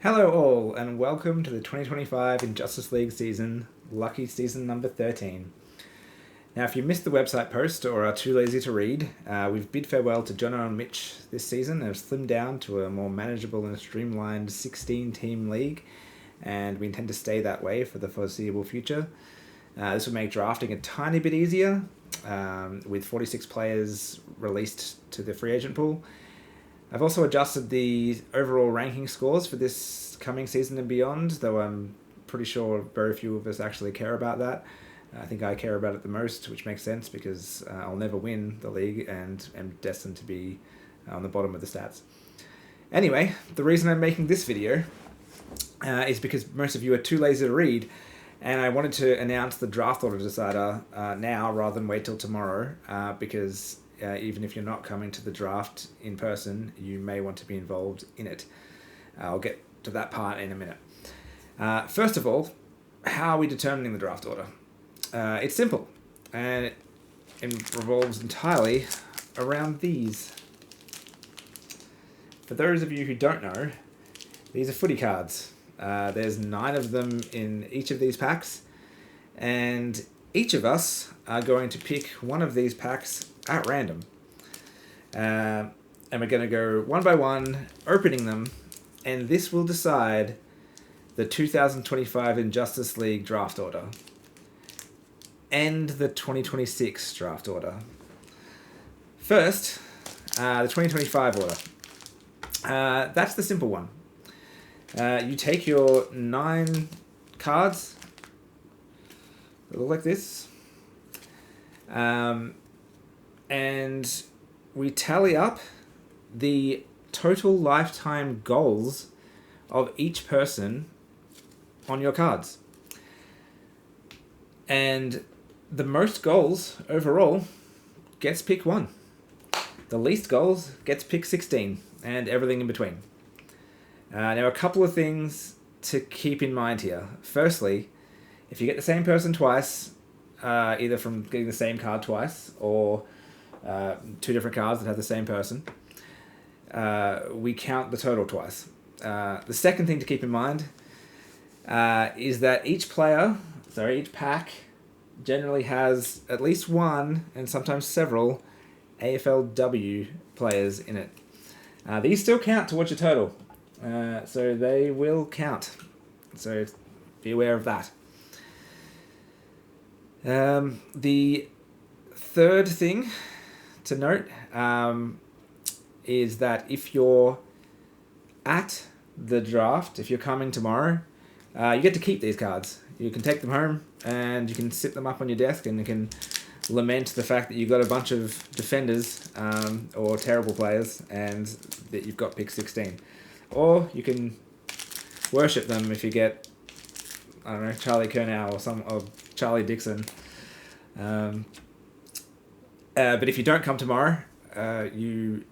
Hello all, and welcome to the 2025 Injustice League season, lucky season number 13. Now, if you missed the website post or are too lazy to read, we've bid farewell to Jono and Mitch this season and have slimmed down to a more manageable and streamlined 16-team league, and we intend to stay that way for the foreseeable future. This will make drafting a tiny bit easier, with 46 players released to the free agent pool. I've also adjusted the overall ranking scores for this coming season and beyond, though I'm pretty sure very few of us actually care about that. I think I care about it the most, which makes sense because I'll never win the league and am destined to be on the bottom of the stats. Anyway, the reason I'm making this video is because most of you are too lazy to read, and I wanted to announce the draft order decider now rather than wait till tomorrow, because even if you're not coming to the draft in person, you may want to be involved in it. I'll get to that part in a minute. First of all, how are we determining the draft order? It's simple, and it revolves entirely around these. For those of you who don't know, these are footy cards. There's 9 of them in each of these packs, and each of us are going to pick one of these packs at random. And we're going to go one by one, opening them, and this will decide the 2025 Injustice League draft order and the 2026 draft order. First, the 2025 order. That's the simple one. You take your 9 cards, they look like this, and we tally up the total lifetime goals of each person on your cards. And the most goals overall gets pick 1. The least goals gets pick 16, and everything in between. Now, a couple of things to keep in mind here. Firstly, if you get the same person twice, either from getting the same card twice or 2 different cards that have the same person, we count the total twice. The second thing to keep in mind is that each pack generally has at least one and sometimes several AFLW players in it. These still count towards your total, so they will count. So be aware of that. The third thing to note is that if you're at the draft, if you're coming tomorrow, you get to keep these cards. You can take them home and you can sit them up on your desk, and you can lament the fact that you've got a bunch of defenders or terrible players and that you've got pick 16. Or you can worship them if you get, I don't know, Charlie Curnow or Charlie Dixon. But if you don't come tomorrow, you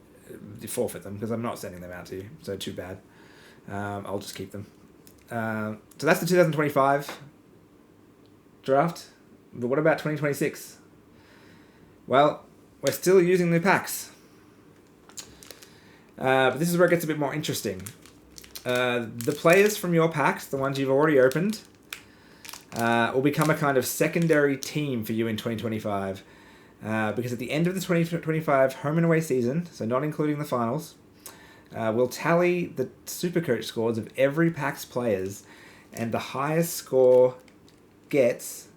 forfeit them because I'm not sending them out to you. So too bad. I'll just keep them. So that's the 2025 draft. But what about 2026? Well, we're still using the packs. But this is where it gets a bit more interesting. The players from your packs, the ones you've already opened, will become a kind of secondary team for you in 2025. Because at the end of the 2025 home and away season, so not including the finals, we'll tally the Supercoach scores of every pack's players, and the highest score gets,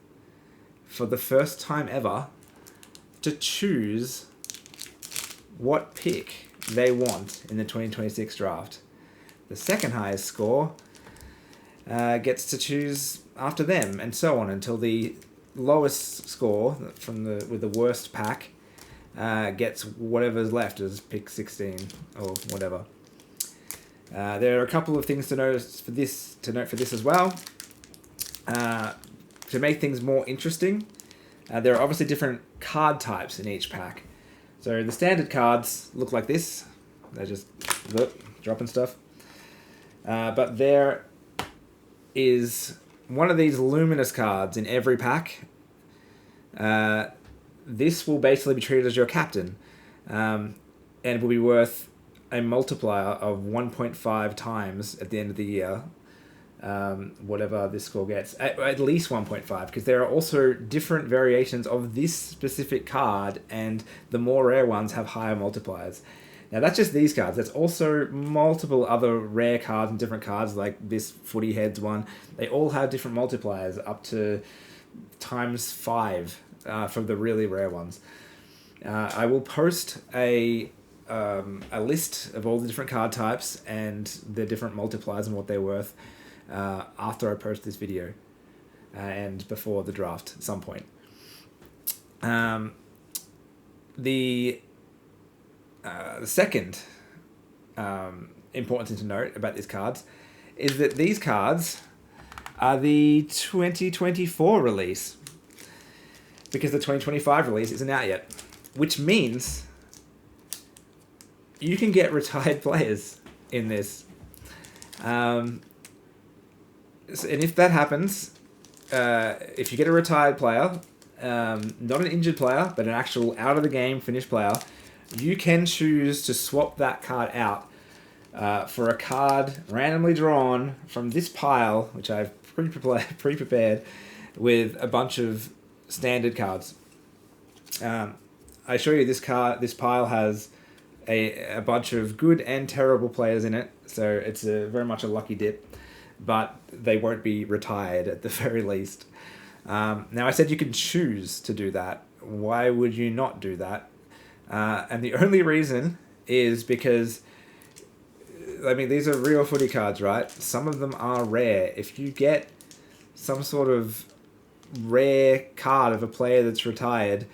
for the first time ever, to choose what pick they want in the 2026 draft. The second highest score gets to choose after them, and so on until the lowest score with the worst pack gets whatever's left as pick 16 or whatever. There are a couple of things to note for this as well. To make things more interesting, there are obviously different card types in each pack. So the standard cards look like this. They're just dropping stuff. But there is one of these luminous cards in every pack. This will basically be treated as your captain, and it will be worth a multiplier of 1.5 times at the end of the year, whatever this score gets, at least 1.5, because there are also different variations of this specific card, and the more rare ones have higher multipliers. Now, that's just these cards. There's also multiple other rare cards and different cards, like this Footy Heads one. They all have different multipliers, up to times 5 for the really rare ones. I will post a list of all the different card types and the different multipliers and what they're worth after I post this video and before the draft at some point. The second important thing to note about these cards is that these cards are the 2024 release, because the 2025 release isn't out yet, which means you can get retired players in this. And if that happens, if you get a retired player, not an injured player, but an actual out-of-the-game finished player, you can choose to swap that card out for a card randomly drawn from this pile, which I've pre-prepared with a bunch of standard cards. I show you this pile has a bunch of good and terrible players in it, so it's very much a lucky dip, but they won't be retired at the very least. Now, I said you can choose to do that. Why would you not do that? And the only reason is because, I mean, these are real footy cards, right? Some of them are rare. If you get some sort of rare card of a player that's retired,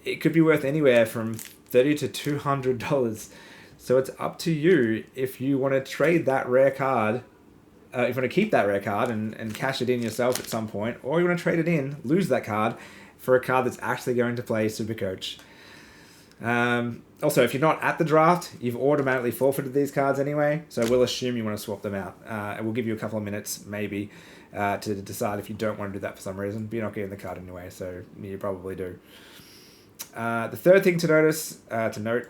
it could be worth anywhere from $30 to $200. So it's up to you if you want to trade that rare card, if you want to keep that rare card and cash it in yourself at some point, or you want to trade it in, lose that card, for a card that's actually going to play Supercoach. Also, if you're not at the draft, you've automatically forfeited these cards anyway, so we'll assume you want to swap them out. And we'll give you a couple of minutes, maybe, to decide if you don't want to do that for some reason, but you're not getting the card anyway, so you probably do. The third thing to note,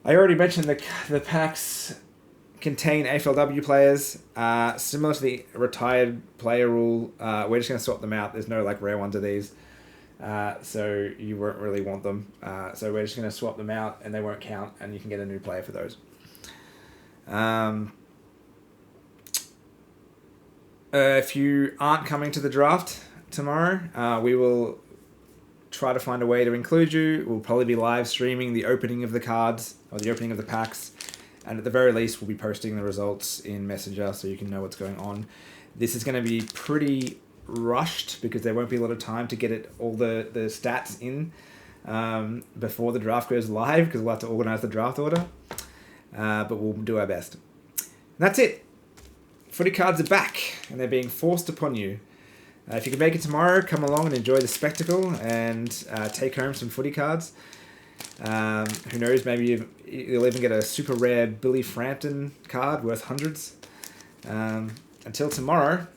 I already mentioned the packs contain AFLW players. Similar to the retired player rule, we're just going to swap them out. There's no rare ones of these. So you won't really want them. So we're just going to swap them out and they won't count, and you can get a new player for those. If you aren't coming to the draft tomorrow, we will try to find a way to include you. We'll probably be live streaming the opening of the cards, or the opening of the packs, and at the very least we'll be posting the results in Messenger so you can know what's going on. This is going to be pretty rushed because there won't be a lot of time to get all the stats in before the draft goes live, because we'll have to organize the draft order, but we'll do our best. And that's it. Footy cards are back and they're being forced upon you. If you can make it tomorrow, come along and enjoy the spectacle and take home some footy cards. Who knows, maybe you'll even get a super rare Billy Frampton card worth hundreds. Until tomorrow,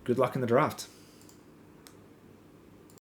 good luck in the draft.